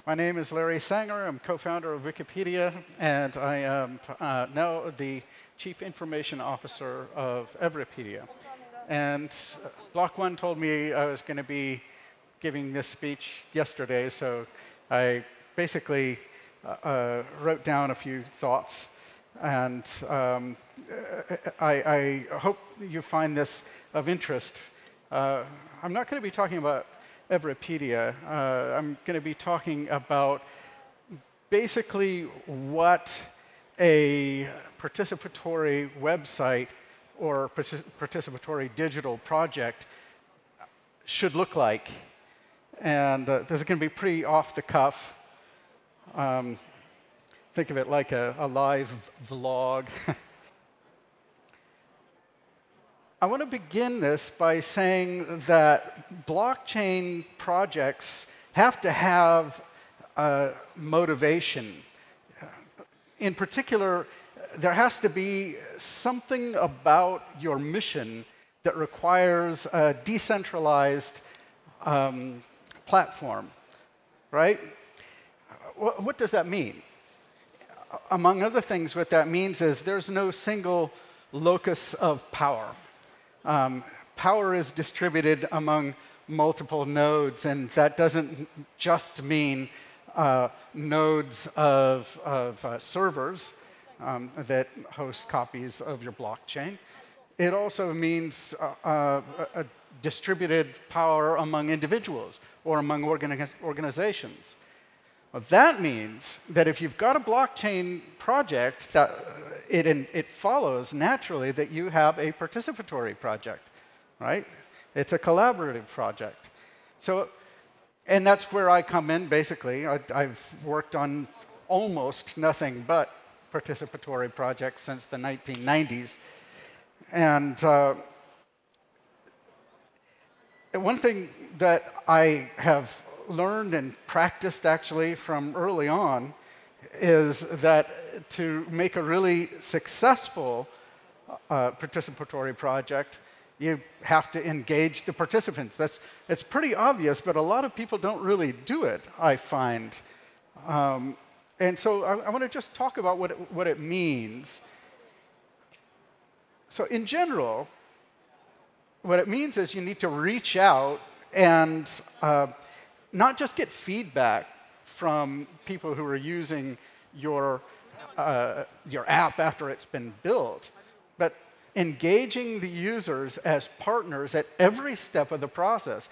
My name is Larry Sanger. I'm co-founder of Wikipedia, and I am now the Chief Information Officer of Evripedia. And Block.one told me I was going to be giving this speech yesterday, so I basically wrote down a few thoughts. And I hope you find this of interest. I'm not going to be talking about Evripedia. I'm going to be talking about basically what a participatory website or participatory digital project should look like. And this is going to be pretty off the cuff. Think of it like a live vlog. I want to begin this by saying that blockchain projects have to have motivation. In particular, there has to be something about your mission that requires a decentralized platform, right? What does that mean? Among other things, what that means is there's no single locus of power. Power is distributed among multiple nodes, and that doesn't just mean nodes of servers that host copies of your blockchain. It also means a distributed power among individuals or among organizations. Well, that means that if you've got a blockchain project, that it follows naturally that you have a participatory project, right? It's a collaborative project. So, and that's where I come in, basically. I've worked on almost nothing but participatory projects since the 1990s. And one thing that I have learned and practiced actually from early on is that to make a really successful participatory project, you have to engage the participants. It's pretty obvious, but a lot of people don't really do it, I find. And so I want to just talk about what it means. So in general, what it means is you need to reach out and not just get feedback from people who are using your app after it's been built, but engaging the users as partners at every step of the process,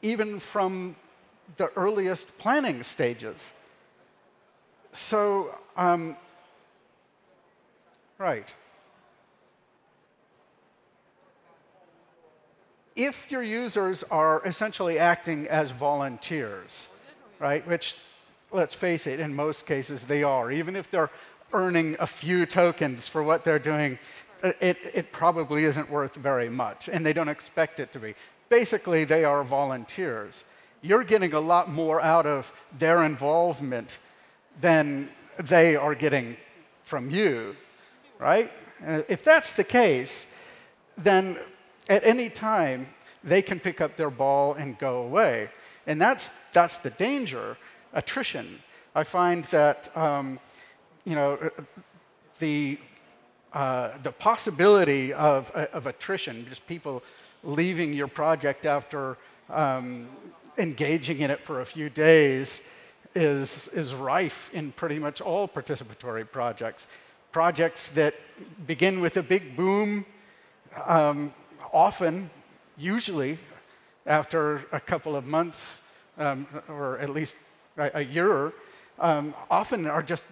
even from the earliest planning stages. So, right. If your users are essentially acting as volunteers, right, which, let's face it, in most cases they are, even if they're earning a few tokens for what they're doing, it probably isn't worth very much, and they don't expect it to be. Basically, they are volunteers. You're getting a lot more out of their involvement than they are getting from you, right? If that's the case, then at any time, they can pick up their ball and go away. And that's the danger, attrition. I find that the possibility of attrition, just people leaving your project after engaging in it for a few days, is rife in pretty much all participatory projects. Projects that begin with a big boom, often, usually, after a couple of months, or at least a year, often are just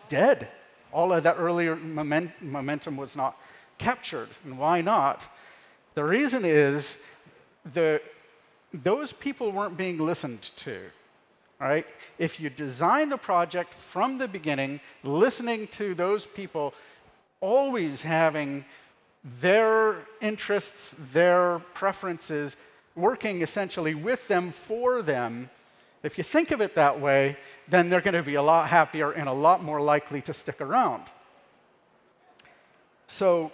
dead. All of that earlier momentum was not captured. And why not? The reason is those people weren't being listened to. Right? If you design the project from the beginning, listening to those people, always having their interests, their preferences, working essentially with them, for them, if you think of it that way, then they're going to be a lot happier and a lot more likely to stick around. So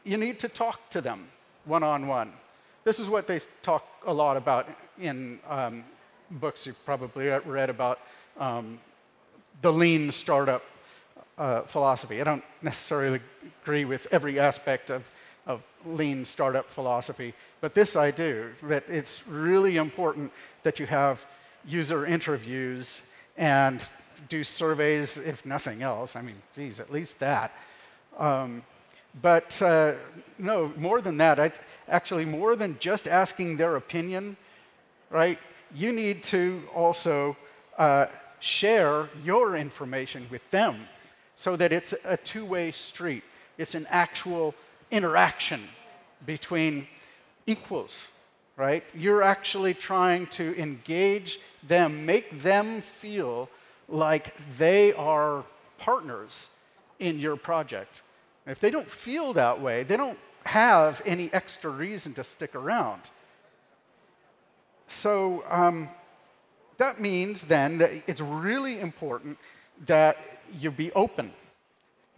you need to talk to them one-on-one. This is what they talk a lot about in books you've probably read about the lean startup philosophy. I don't necessarily agree with every aspect of lean startup philosophy, but this I do, that it's really important that you have user interviews and do surveys, if nothing else. I mean, geez, at least that. But no, more than that, actually more than just asking their opinion, right? You need to also share your information with them so that it's a two-way street. It's an actual interaction between equals, right? You're actually trying to engage them, make them feel like they are partners in your project. If they don't feel that way, they don't have any extra reason to stick around. So that means then that it's really important that you be open,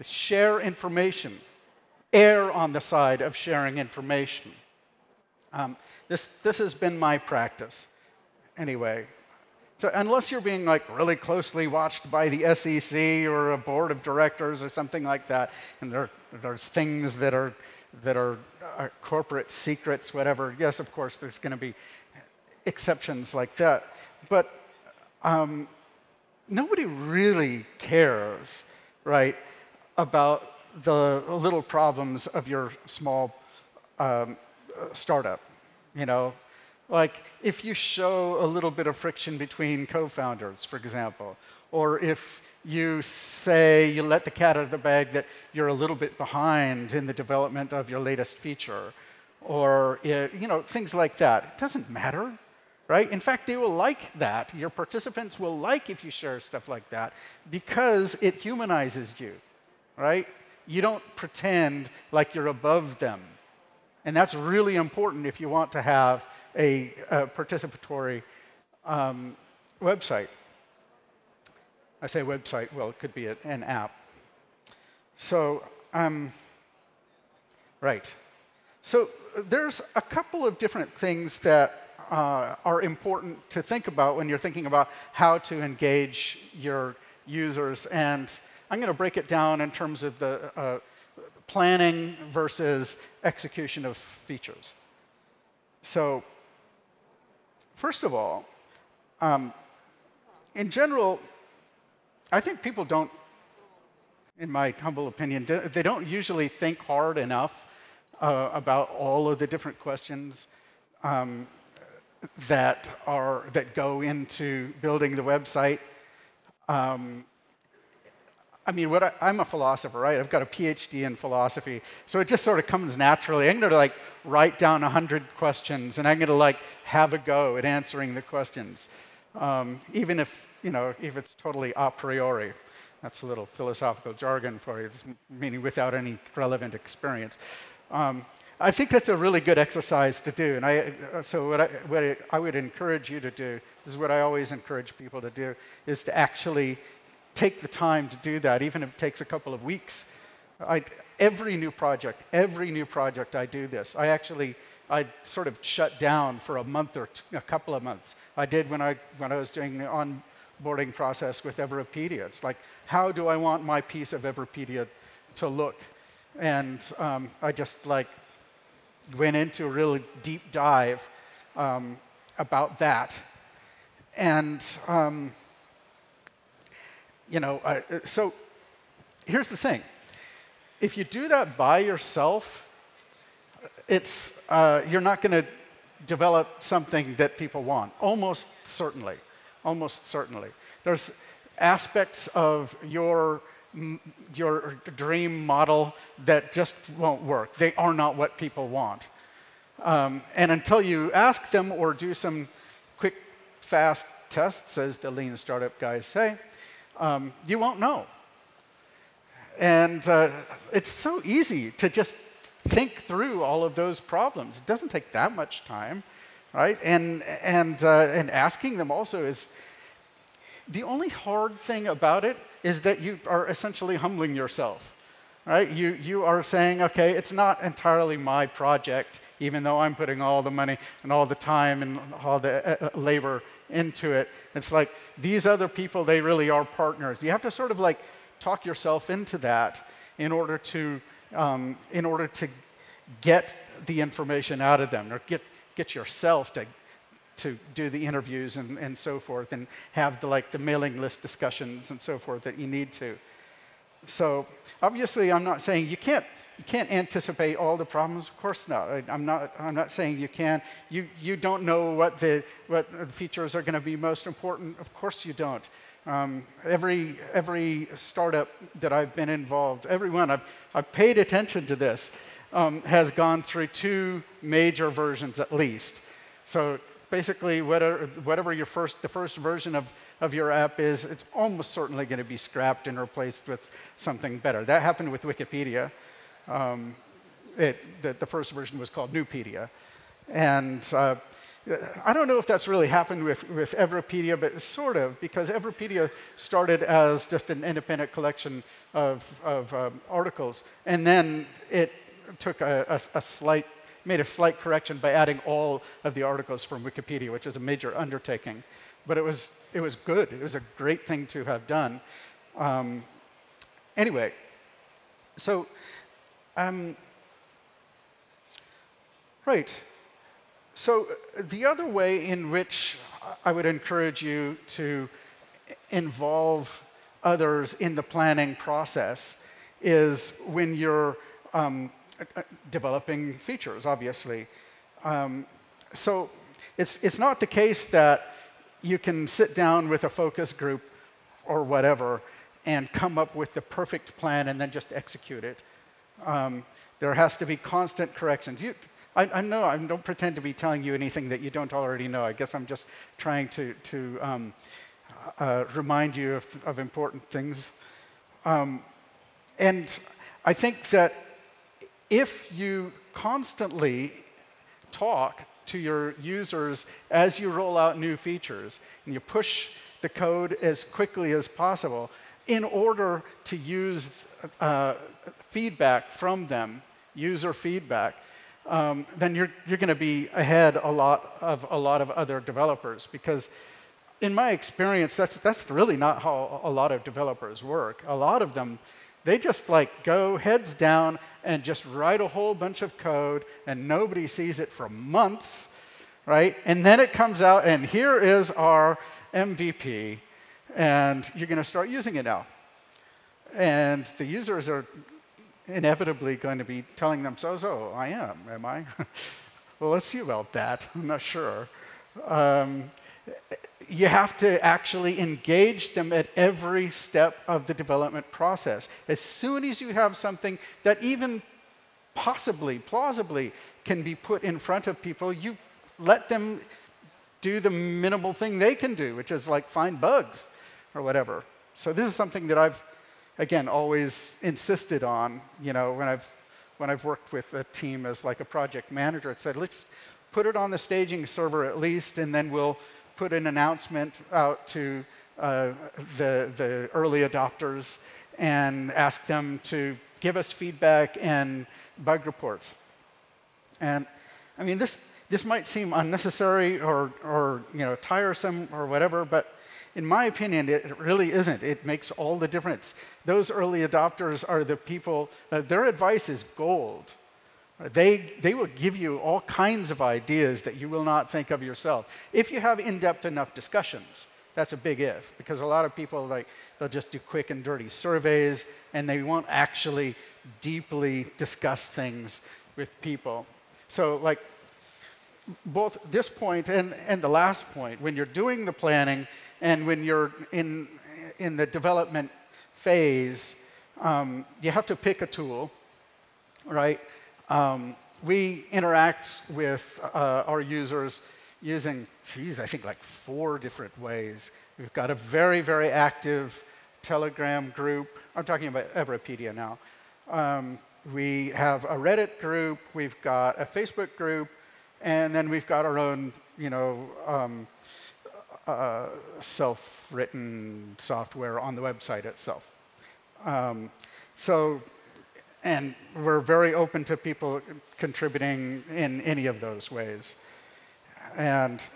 share information, err on the side of sharing information. This has been my practice anyway. So unless you're being like really closely watched by the SEC or a board of directors or something like that, and there's things that are corporate secrets, whatever, yes, of course, there's going to be exceptions like that. But nobody really cares, right, about the little problems of your small startup, you know? Like, if you show a little bit of friction between co-founders, for example, or if you say you let the cat out of the bag that you're a little bit behind in the development of your latest feature, or you know, things like that, it doesn't matter, right? In fact, they will like that. Your participants will like if you share stuff like that because it humanizes you, right? You don't pretend like you're above them. And that's really important if you want to have a participatory website. I say website, well, it could be an app. So, right. So there's a couple of different things that are important to think about when you're thinking about how to engage your users. And I'm going to break it down in terms of the planning versus execution of features. So first of all, in general, I think people don't, in my humble opinion, they don't usually think hard enough about all of the different questions that go into building the website. I mean, I'm a philosopher, right? I've got a PhD in philosophy, so it just sort of comes naturally. I'm going to like write down 100 questions, and I'm going to like have a go at answering the questions, even if it's totally a priori. That's a little philosophical jargon for you, meaning without any relevant experience. I think that's a really good exercise to do, and so what I would encourage you to do, this is what I always encourage people to do, is to actually take the time to do that, even if it takes a couple of weeks. Every new project I do this. I sort of shut down for a month or a couple of months. I did when I was doing the onboarding process with Everpedia. It's like, how do I want my piece of Everpedia to look? And I just like went into a really deep dive about that. And so here's the thing. If you do that by yourself, you're not going to develop something that people want, almost certainly. Almost certainly. There's aspects of your dream model that just won't work. They are not what people want. And until you ask them or do some quick, fast tests, as the lean startup guys say, you won't know. And it's so easy to just think through all of those problems. It doesn't take that much time, right? And asking them also is, the only hard thing about it is that you are essentially humbling yourself. right? You are saying, okay, it's not entirely my project, even though I'm putting all the money and all the time and all the labor into it. It's like, these other people, they really are partners. You have to sort of like talk yourself into that in order to get the information out of them, or get yourself to do the interviews and so forth, and have the mailing list discussions and so forth that you need to. So obviously, I'm not saying you can't anticipate all the problems. Of course not. I'm not saying you can. You don't know what the features are going to be most important. Of course you don't. Every startup that I've been involved, everyone I've paid attention to this, has gone through 2 major versions at least. So basically, whatever the first version of your app is, it's almost certainly going to be scrapped and replaced with something better. That happened with Wikipedia. The first version was called Newpedia. And I don't know if that's really happened with Everpedia, but sort of, because Everpedia started as just an independent collection of articles, and then it took made a slight correction by adding all of the articles from Wikipedia, which is a major undertaking. But it was good. It was a great thing to have done. Anyway, so right. So the other way in which I would encourage you to involve others in the planning process is when you're developing features, obviously. So it's not the case that you can sit down with a focus group or whatever and come up with the perfect plan and then just execute it. There has to be constant corrections. I know I don't pretend to be telling you anything that you don't already know. I guess I'm just trying to remind you of important things. And I think that if you constantly talk to your users as you roll out new features, and you push the code as quickly as possible in order to use feedback from them, user feedback, then you're going to be ahead a lot of other developers. Because in my experience, that's really not how a lot of developers work. A lot of them, they just go heads down and just write a whole bunch of code, and nobody sees it for months, right? And then it comes out, and here is our MVP, and you're going to start using it now. And the users are inevitably going to be telling themselves, oh, am I? Well, let's see about that. I'm not sure. You have to actually engage them at every step of the development process. As soon as you have something that even plausibly can be put in front of people, you let them do the minimal thing they can do, which is find bugs or whatever. So this is something that I've, again, always insisted on. When I've worked with a team as a project manager, I said, let's put it on the staging server at least, and then we'll put an announcement out to the early adopters and ask them to give us feedback and bug reports. And I mean, this might seem unnecessary or tiresome or whatever, but in my opinion, it really isn't. It makes all the difference. Those early adopters are the people, their advice is gold. They will give you all kinds of ideas that you will not think of yourself. If you have in-depth enough discussions, that's a big if, because a lot of people, they'll just do quick and dirty surveys, and they won't actually deeply discuss things with people. So both this point and the last point, when you're doing the planning and when you're in the development phase, you have to pick a tool, right? We interact with our users using, I think 4 different ways. We've got a very, very active Telegram group. I'm talking about Everpedia now. We have a Reddit group. We've got a Facebook group. And then we've got our own, self-written software on the website itself. So And we're very open to people contributing in any of those ways. And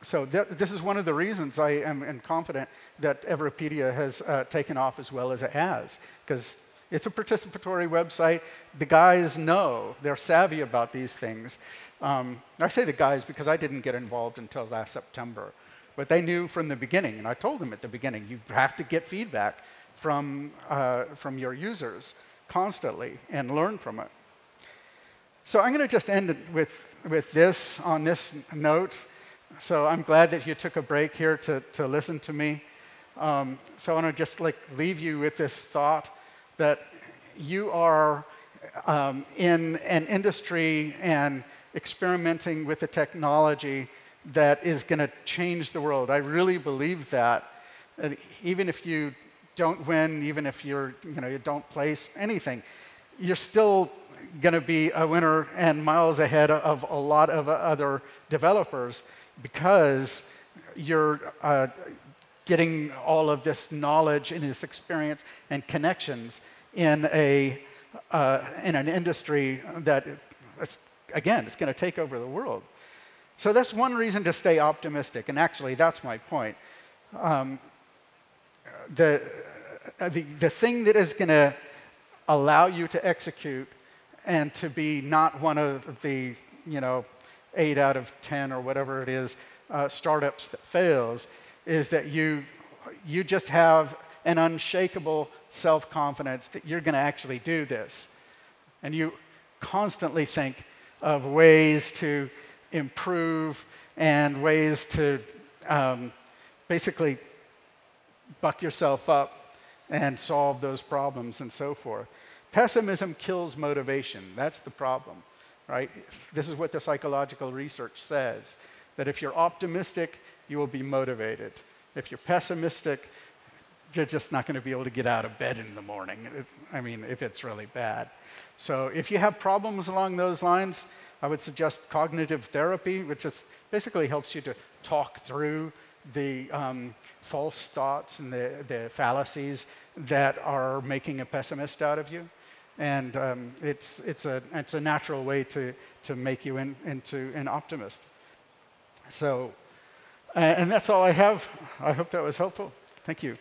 so this is one of the reasons I am confident that Everpedia has taken off as well as it has, because it's a participatory website. The guys know, they're savvy about these things. I say the guys because I didn't get involved until last September. But they knew from the beginning, and I told them at the beginning, you have to get feedback from your users constantly and learn from it. So I'm going to just end with this on this note. So I'm glad that you took a break here to listen to me. So I want to just leave you with this thought that you are in an industry and experimenting with a technology that is going to change the world. I really believe that. Even if you don't win, even if you don't place anything, you're still going to be a winner and miles ahead of a lot of other developers because you're getting all of this knowledge and this experience and connections in an industry that, again, it's going to take over the world. So that's one reason to stay optimistic, and actually that's my point. The thing that is going to allow you to execute and to be not one of the 8 out of 10 or whatever it is startups that fails is that you just have an unshakable self-confidence that you're going to actually do this. And you constantly think of ways to improve and ways to basically buck yourself up and solve those problems and so forth. Pessimism kills motivation. That's the problem, right? This is what the psychological research says, that if you're optimistic, you will be motivated. If you're pessimistic, you're just not going to be able to get out of bed in the morning. I mean, if it's really bad. So if you have problems along those lines, I would suggest cognitive therapy, which is basically helps you to talk through the false thoughts and the fallacies that are making a pessimist out of you. And it's a natural way to make you into an optimist. So, and that's all I have. I hope that was helpful. Thank you.